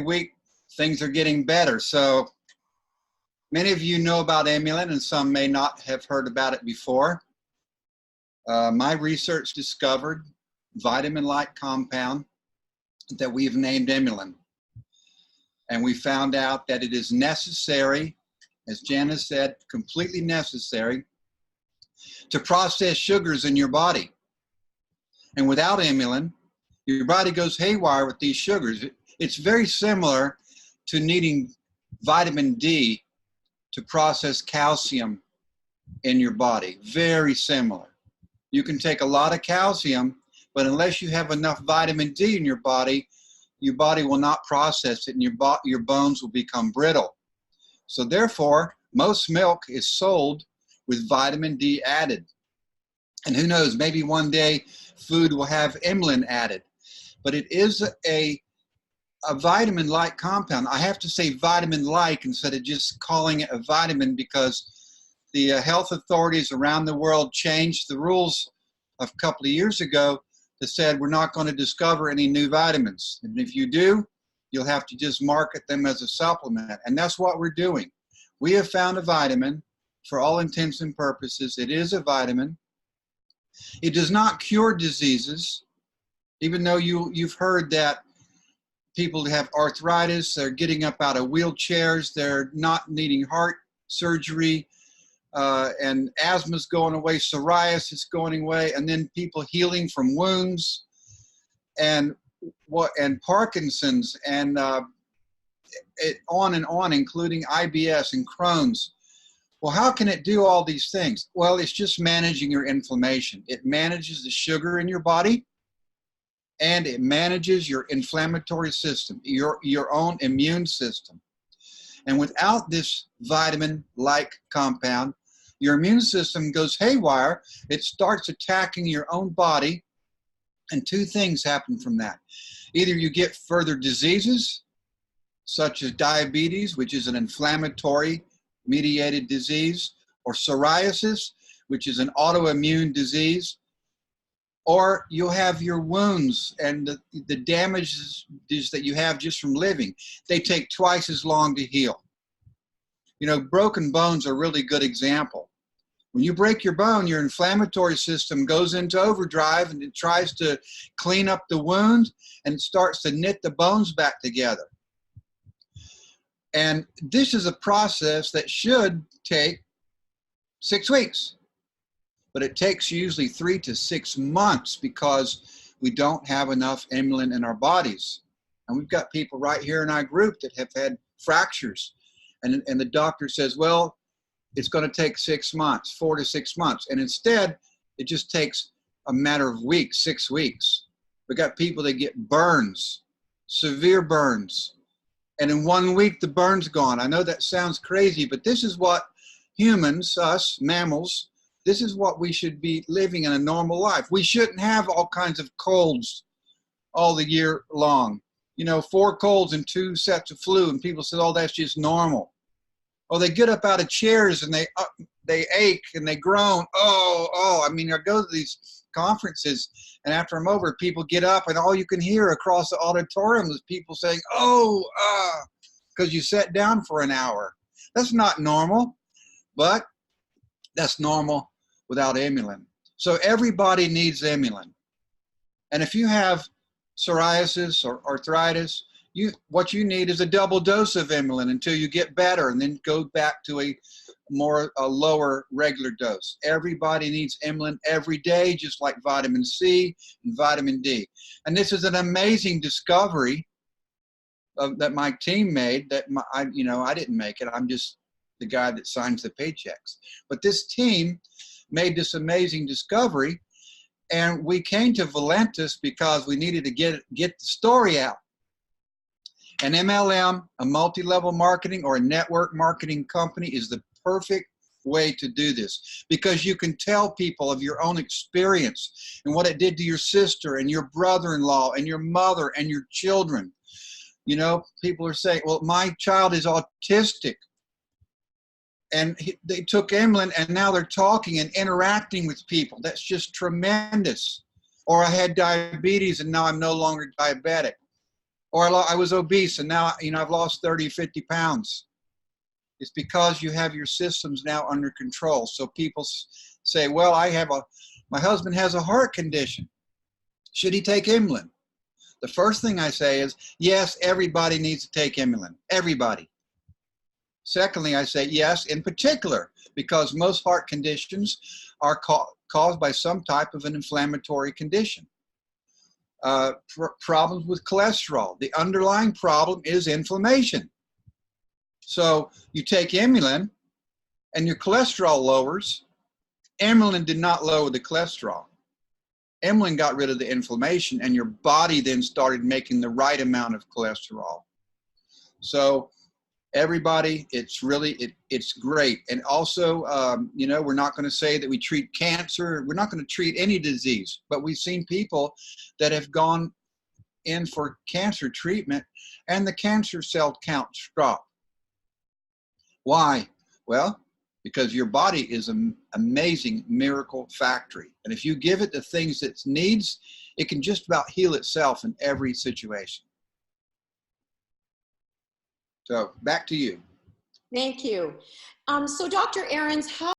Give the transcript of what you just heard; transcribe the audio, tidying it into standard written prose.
week things are getting better. So many of you know about Emulin and some may not have heard about it before. My research discovered vitamin-like compound that we've named Emulin. And we found out that it is necessary, as Jana said, completely necessary to process sugars in your body. And without Emulin, your body goes haywire with these sugars. It's very similar to needing vitamin D to process calcium in your body. Very similar. You can take a lot of calcium, but unless you have enough vitamin D in your body will not process it, and your bones will become brittle. So therefore, most milk is sold with vitamin D added. And who knows, maybe one day food will have Emulin added. But it is a vitamin-like compound. I have to say vitamin-like instead of just calling it a vitamin, because the health authorities around the world changed the rules a couple of years ago that said we're not going to discover any new vitamins. And if you do, you'll have to just market them as a supplement. And that's what we're doing. We have found a vitamin. For all intents and purposes, it is a vitamin. It does not cure diseases, even though you've heard that people who have arthritis, they're getting up out of wheelchairs, they're not needing heart surgery, and asthma's going away, psoriasis going away, and then people healing from wounds, and Parkinson's, and on and on, including IBS and Crohn's. Well, how can it do all these things? Well, it's just managing your inflammation. It manages the sugar in your body, and it manages your inflammatory system, your own immune system. And without this vitamin-like compound, your immune system goes haywire. It starts attacking your own body, and two things happen from that. Either you get further diseases, such as diabetes, which is an inflammatory mediated disease, or psoriasis, which is an autoimmune disease, or you'll have your wounds and the damages that you have just from living. They take twice as long to heal. You know, broken bones are a really good example. When you break your bone, your inflammatory system goes into overdrive and it tries to clean up the wound and it starts to knit the bones back together. And this is a process that should take 6 weeks, but it takes usually 3 to 6 months because we don't have enough Emulin in our bodies. And we've got people right here in our group that have had fractures. And the doctor says, well, it's going to take 6 months, 4 to 6 months. And instead, it just takes a matter of weeks, 6 weeks. We've got people that get burns, severe burns. And in 1 week, the burn's gone. I know that sounds crazy, but this is what humans, us, mammals, this is what we should be living in a normal life. We shouldn't have all kinds of colds all the year long. You know, 4 colds and 2 sets of flu, and people say, oh, that's just normal. Or they get up out of chairs and they ache and they groan. I mean, I go to these conferences, and after I'm over, people get up and all you can hear across the auditorium is people saying, because you sat down for an hour. That's not normal, but that's normal without Emulin. So everybody needs Emulin. And if you have psoriasis or arthritis, what you need is a double dose of Emulin until you get better, and then go back to a lower regular dose. Everybody needs Emulin every day, just like vitamin C and vitamin D. And this is an amazing discovery that my team made. I didn't make it. I'm just the guy that signs the paychecks. But this team made this amazing discovery, and we came to Valentus because we needed to get the story out. An MLM, a multi-level marketing or a network marketing company, is the perfect way to do this, because you can tell people of your own experience and what it did to your sister and your brother-in-law and your mother and your children. You know, people are saying, well, my child is autistic, and they took Emulin and now they're talking and interacting with people. That's just tremendous. Or I had diabetes and now I'm no longer diabetic. Or I was obese and now, you know, I've lost 30, 50 pounds. It's because you have your systems now under control. So people say, well, my husband has a heart condition. Should he take Emulin? The first thing I say is, yes, everybody needs to take Emulin. Everybody. Secondly, I say yes, in particular, because most heart conditions are caused by some type of an inflammatory condition. Problems with cholesterol. The underlying problem is inflammation. So you take Emulin and your cholesterol lowers. Emulin did not lower the cholesterol. Emulin got rid of the inflammation, and your body then started making the right amount of cholesterol. So everybody, it's really, it's great. And also, you know, we're not going to say that we treat cancer. We're not going to treat any disease, but we've seen people that have gone in for cancer treatment and the cancer cell counts drop. Why? Well, because your body is an amazing miracle factory. And if you give it the things it needs, it can just about heal itself in every situation. So back to you. Thank you. So Dr. Ahrens, how